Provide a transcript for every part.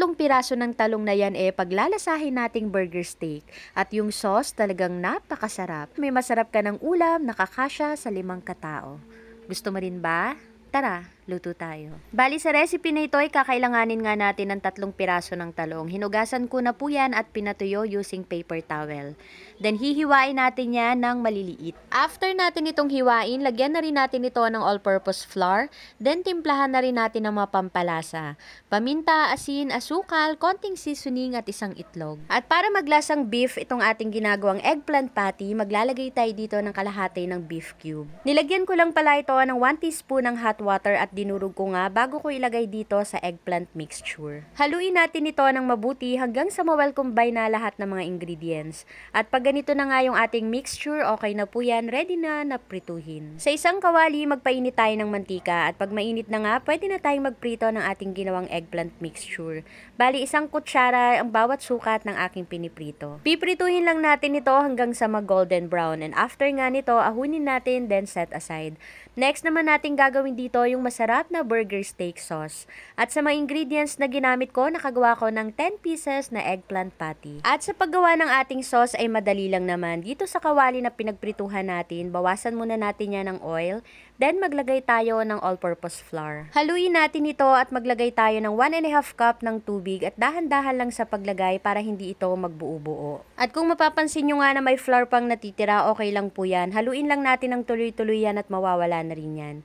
tatlong piraso ng talong na yan paglalasahin nating burger steak. At yung sauce talagang napakasarap. May masarap ka ng ulam, nakakasya sa 5 katao. Gusto mo rin ba? Tara, luto tayo. Bali sa recipe na ito ay kakailanganin nga natin ng 3 piraso ng talong. Hinugasan ko na po yan at pinatuyo using paper towel. Then hihiwain natin yan ng maliliit. After natin itong hiwain, lagyan na rin natin ito ng all-purpose flour. Then timplahan na rin natin ng mga pampalasa. Paminta, asin, asukal, konting seasoning at isang itlog. At para maglasang beef itong ating ginagawang eggplant patty, maglalagay tayo dito ng kalahati ng beef cube. Nilagyan ko lang pala ito ng 1 teaspoon ng hot water at dinurog ko nga bago ko ilagay dito sa eggplant mixture. Haluin natin ito ng mabuti hanggang sa ma-well combine na lahat ng mga ingredients. At pag ganito na nga yung ating mixture, okay na po yan, ready na prituhin. Sa isang kawali, magpainit tayo ng mantika at pag mainit na nga, pwede na tayong magprito ng ating ginawang eggplant mixture. Bali, 1 kutsara ang bawat sukat ng aking piniprito. Piprituhin lang natin ito hanggang sa mag-golden brown and after nga nito, ahunin natin then set aside. Next naman natin gagawin dito yung masarap na burger steak sauce. At sa mga ingredients na ginamit ko, nakagawa ko ng 10 pieces na eggplant patty. At sa paggawa ng ating sauce ay madali lang naman. Dito sa kawali na pinagprituhan natin, bawasan muna natin yan ng oil. Then maglagay tayo ng all-purpose flour. Haluin natin ito at maglagay tayo ng 1½ cup ng tubig at dahan-dahan lang sa paglagay para hindi ito magbuo-buo. At kung mapapansin nyo nga na may flour pang natitira, okay lang po yan. Haluin lang natin ng tuloy-tuloy yan at mawawala na rin yan.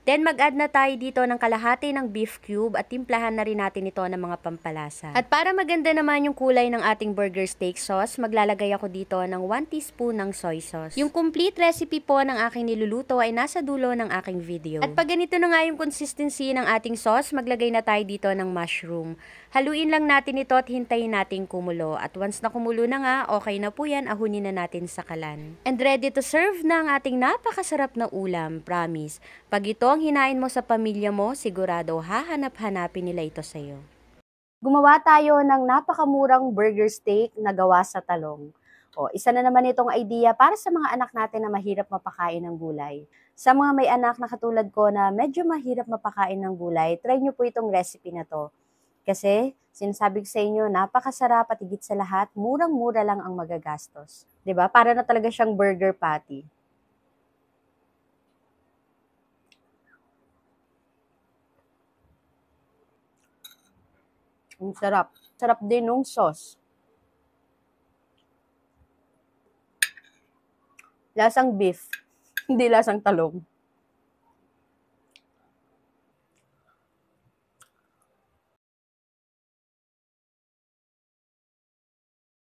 Then mag-add na tayo dito ng kalahati ng beef cube at timplahan na rin natin ito ng mga pampalasa. At para maganda naman yung kulay ng ating burger steak sauce, maglalagay ako dito ng 1 teaspoon ng soy sauce. Yung complete recipe po ng aking niluluto ay nasa dulo ng aking video. At pag ganito na nga yung consistency ng ating sauce, maglagay na tayo dito ng mushroom. Haluin lang natin ito at hintayin natin kumulo. At once na kumulo na nga, okay na po yan, ahunin na natin sa kalan. And ready to serve na ang ating napakasarap na ulam, promise. Pag ito ang hinain mo sa pamilya mo, sigurado hahanap-hanapin nila ito sa iyo. Gumawa tayo ng napakamurang burger steak na gawa sa talong. O, isa na naman itong idea para sa mga anak natin na mahirap mapakain ng gulay. Sa mga may anak na katulad ko na medyo mahirap mapakain ng gulay, try nyo po itong recipe na to. Kasi, sinasabi ko sa inyo, napakasarap at higit sa lahat, murang-mura lang ang magagastos. 'Di ba? Para na talaga siyang burger patty. Ang sarap. Sarap din nung sauce. Lasang beef, hindi lasang talong.